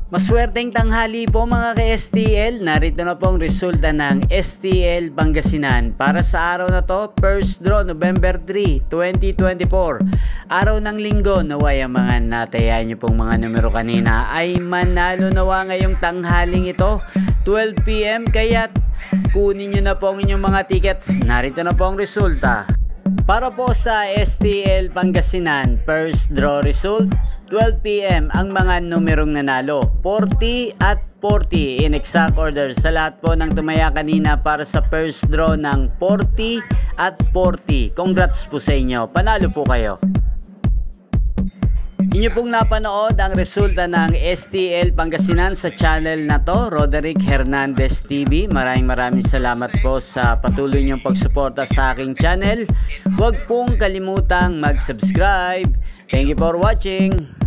Maswerteng tanghali po mga ka-STL. Narito na pong resulta ng STL Pangasinan. Para sa araw na to, first draw November 3, 2024. Araw ng linggo, naway ang mga natayan nyo pong mga numero kanina ay manalo nawa ngayong tanghaling ito, 12 PM. Kaya kunin nyo na po ang inyong mga tickets. Narito na po ang resulta. Para po sa STL Pangasinan, first draw result, 12 PM ang mga numerong nanalo, 40 at 40 in exact order sa lahat po ng tumaya kanina para sa first draw ng 40 at 40. Congrats po sa inyo, panalo po kayo. Inyo pong napanood ang resulta ng STL Pangasinan sa channel na to, Roderick Hernandez TV. Maraming salamat po sa patuloy niyong pagsuporta sa aking channel. Huwag pong kalimutang mag-subscribe. Thank you for watching.